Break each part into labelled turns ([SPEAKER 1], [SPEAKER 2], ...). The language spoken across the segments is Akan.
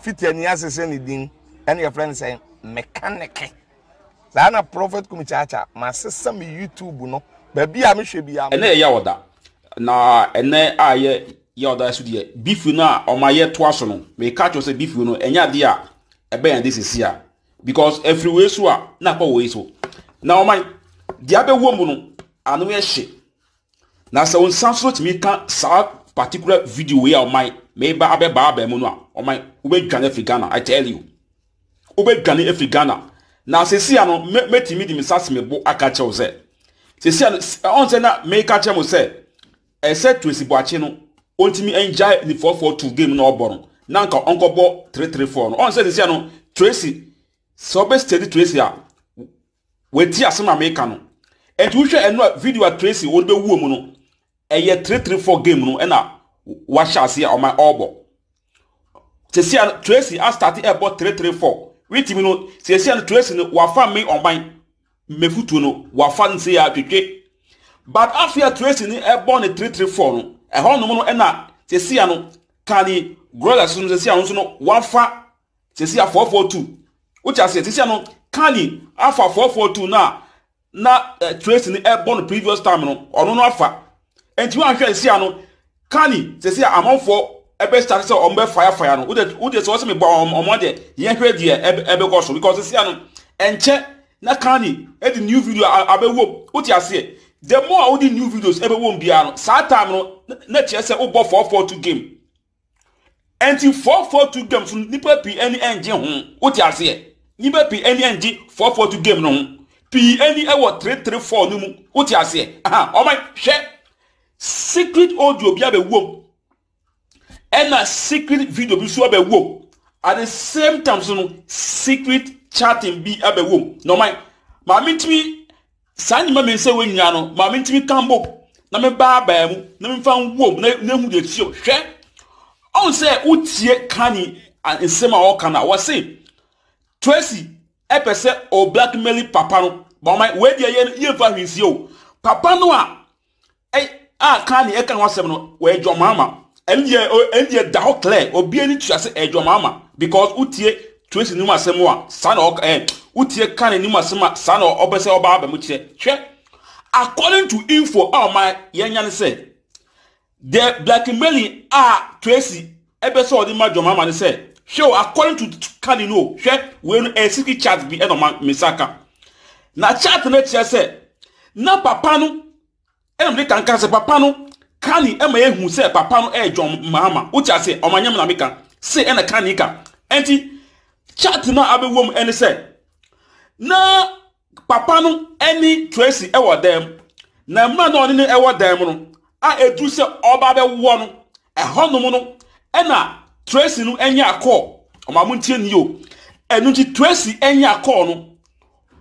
[SPEAKER 1] fit any assassin din and your friend saying mechanic. Sana prophet kumichacha my sister me YouTube no baby am hwe am
[SPEAKER 2] ene ya woda na ene aye ya woda so de beef na o ma ye to aso no me catch say beef no enya de a ebe yan this is here because every way so a na kwa way so na o man de abewo mu no anu ye hye na se on sanso timi ka sa particular video we o man me ba abeba aba mu no a o man wo be dwane Africana I tell you wo be dwane Africana na se sia no metimi di misase me bo aka che wo se se sia on se na me ka che mo se ese Tracey Boakye no ontimi enjoy the 442 game no obono na nka onko bo 334 no on se sia no Tracey so be steady Tracey a weti asema me ka no enti wo hwe eno video a Tracey wo be wuo mu no eye 334 game no e na wa sha se o my obo se sia Tracey a start about 334 witimi no se sia Tracey no wa fa me on ban mefutu no wa fa nse ya twetwe but after Tracey ni e born 334 no e ho no no e na se sia no kani growler so se sia no wa fa se sia 442 which as se sia no kani afa 442 na Tracey ni e born previous time no ono no afa enti wa hwe sia no kani se sia amonfo ebe start say ombe fire no wo de so me bo omode ye hwe de ebe go so because sia no enche na kani e the new video abewo wo ti ase the more wo the new videos ebe wo bia no sa time no na che say wo bo 442 game enti 442 game so nipa pi any engine ho wo ti ase nipa pi any engine 442 game no ho pi any e wo 334 no mu wo ti ase aha o my hwe secret audio bia be wo and a secret video be so abewo at the same time so secret chatting be abewo no my mitimi sani ma me say we nya no ma mitimi kambo na me ba mu na me fan wo na hu de tio hwe on say utie kani nsema o kana wo say Tracey epese o blackmail papa no but my we dey ye fa hwisi o papa no a kani e kan wasem no we jo mama endie da ho clear obi ani tua se ejo mama because utie Tracey ni masem a sana utie kan ni masem sana obese oba aba mu kire hwe according to info my yenya ne say the blackmailing Tracey ebese odi ma jo mama ne say show according to kan no hwe we no a secret chat bi e no misaka na chat na kire say na papa no em kan kan say papa no kani ema ehu se papa no ejom mama uti ase omanyam na meka se ena kani ka enti chat na abewom ene se na papa no eni Tracey ewo dem na ma no ne ewo dem no a edu se oba be wo no ehonum no ena Tracey no enya call omamu ntie ni yo enu ti Tracey enya call no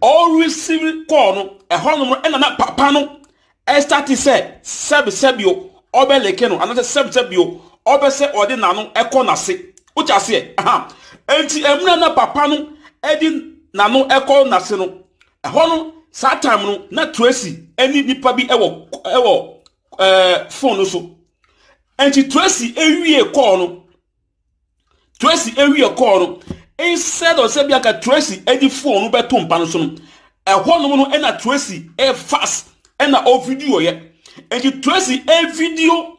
[SPEAKER 2] all receive call no ehonum no ena na papa no start say sebio obeleke no anase sebio obese odi nanu eko nase ucha se aha enti emna na papa no edi nanu eko nase no eho no sa time no na Tracey eni nipa bi ewo phone no so enti Tracey ewie call no instead of sebia ka Tracey edi phone no beto mpa no so no eho no no ena Tracey fast ena o video ye enti Tracey video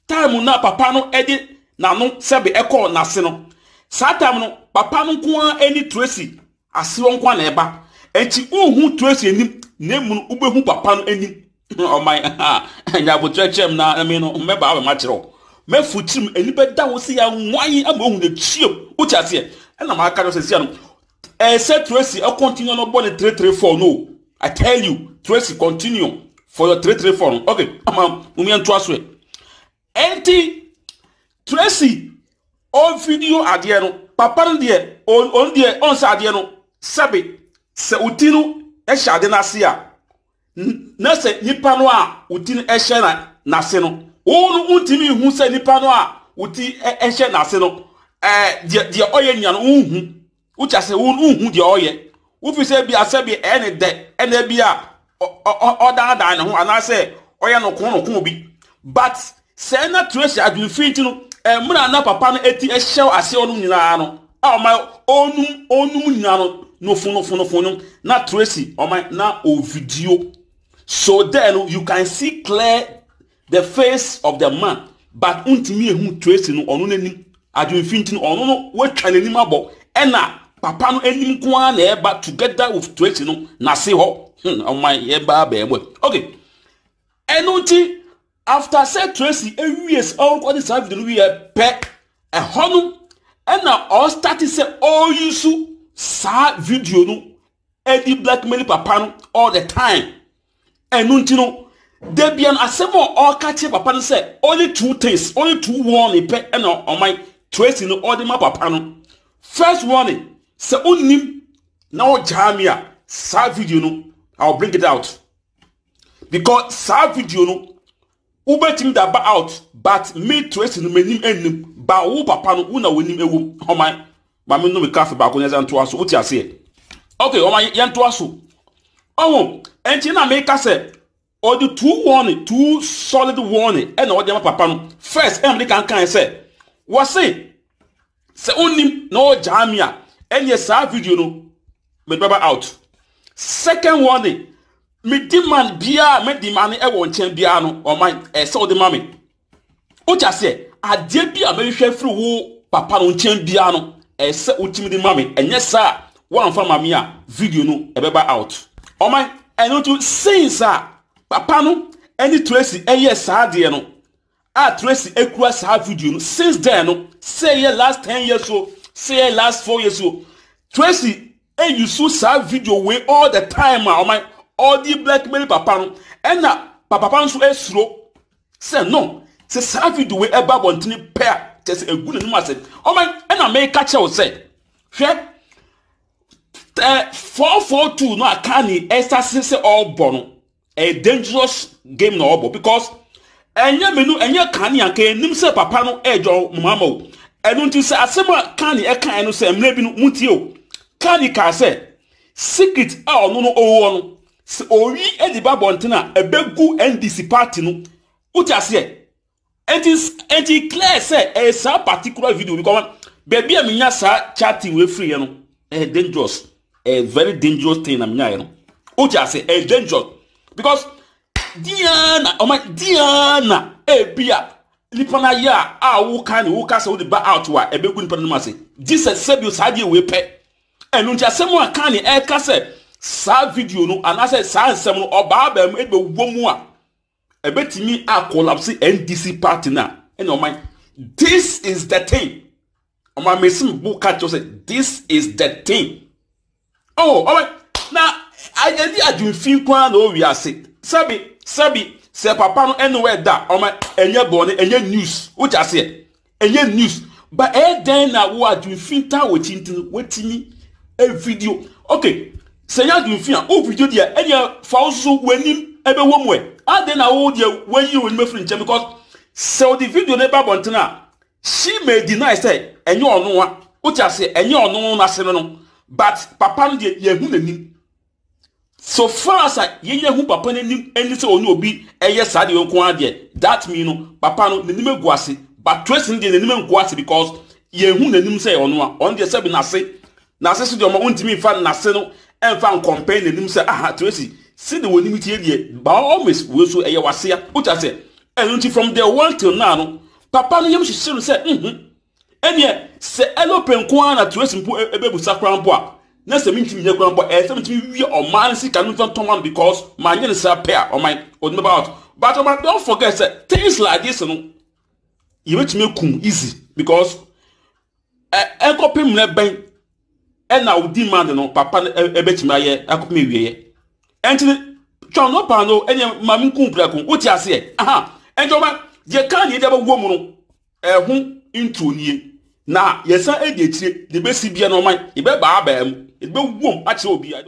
[SPEAKER 2] time na papa no edi na no sebe eko na se no sa time no papa no ko eni Tracey ase won kwa na eba enti uhu Tracey enim na emu ubehu papa no enim oh my nya bo trechem na me no meba aba ma kire me futim eni be da wo se ya nwan ama ohu na chiem uti ase ena ma aka no se sia no say Tracey continue no born 334 no I tell you Tracey continue for your 334 okay umi anto aso enti Tracey on video adie no papa no de on sa adie no sabe se utinu e shade na se a na se nipa no a utinu e hye na se no wonu untimi hu se nipa no a uti e hye na se no de oye nya no hu ucha se hu de oye wo fi se bi asabi ene de ene bi a oda ne ho ana se oye no kon bi but se na Tracey adun finti no muna na papa no eti ehyew ase onum nyina no my onum nyina no funu na Tracey na o video. So then you can see clear the face of the man, but untimi ehu Tracey no onu nanim adwemfinti no onu no watwa nanim abo ena papa no enim ko na eba together with Tracey no na se ho eba ba emo. Okay, enunti after said Tracey years all this video no we pe ehonu ena all started say all you sa video no edi blackmail papa no all the time. Enunti no debian asemo all catch papa no say only two things, only two warning pe ena on my Tracey no all the ma papa no. First warning, say onim na o jamia sa video no I'll bring it out. Because sa video no ubetim da ba out, but me Tracey no menim enim ba wo papa no una wonim ewo homai ma me no me cafe ba ko nyeza nto aso uti ase. Okay, homai yento aso. Oh, enti na me ka say or the two solid warning and all the papa no. First, em can say what say onim no jamia and yes sa video no me baba out. Second warning, me demand bia me demand e won chen bia no o man e se o de mame o ja se ade bia me hwe firi wo papa no chen bia no e se o timi de mame enye sa wan fa mame a video no e beba out o man e no to since papa no any Tracey eye sa de no Tracey ekura sa video no since then no say last 10 years so say last 4 years so Tracey you saw sa video way all the time all the blackmail papa no and na papa nso esuro say no say sa video we eba bontini pair just a good name say and na make catch you say hwe 442 no akani say all bono a dangerous game no obo because enye menu enye kani anke nim say papa no ejo mama o enu nti say asema kani e kan no say mle bi no mutie o kani ka say secret no owo no se owi ediba bontina ebegu NDC party no uti ase enti clear say e sa particular video because baby amenya sa chatting we free no dangerous very dangerous thing amenya no uti ase dangerous because Diana ebia lipana ya wo kan wo ka say wo de ba out wa ebegu nipa no ma say Jesus said you sa we pe enu ntia semu akani e ka say sa video no anase sa nsem no oba ba mu ebe womu a ebetimi a collapse NDC party na and o man this is the thing o man mesim bu catch say this is the thing oh o man na ajedi adunfin kwa na o wi ase sabi say papa no anywhere da o man enye bone enye news wo ja say enye news but den na wo adunfin ta wo tintin wetimi a video okay say ya du fi o video dia enya fa so wanim ebe womwe ade na wo dia wayi woni mefri nche because so the video na ba bontena she may deny say enye ono wa o tia say enye ono na se no but papa no dia ye hu nanim so far as ye hu papa nanim eni say oni obi eye sa de nko ade that mean no papa no nanim aguase but Tracey dey nanim aguase because ye hu nanim say ono wa on dey say bi na se so de o ma untimi fa na se no enfa compare nanim say Tracey see the woni mitie die ba almost we so eye wasea uta say enunti from the one till now no papa no yem hihiro say enie se elopen ko na Tracey mpo ebebu sakran bo a na se mintimi nye kran bo se mintimi wi o man si kanu fan toman because man yen say pair o man o about but don't forget say things like this no you betimi kum easy because ekopim na ben na wo demand no papa ebetimi aye akopim ewiye enti twa no pa no enye mam nkumpra kun uti ase enjoma je kan ye deba wo mu no hu intro nie na yesa edi etire de besi bia no man e be ba ba am e be wom a che obi a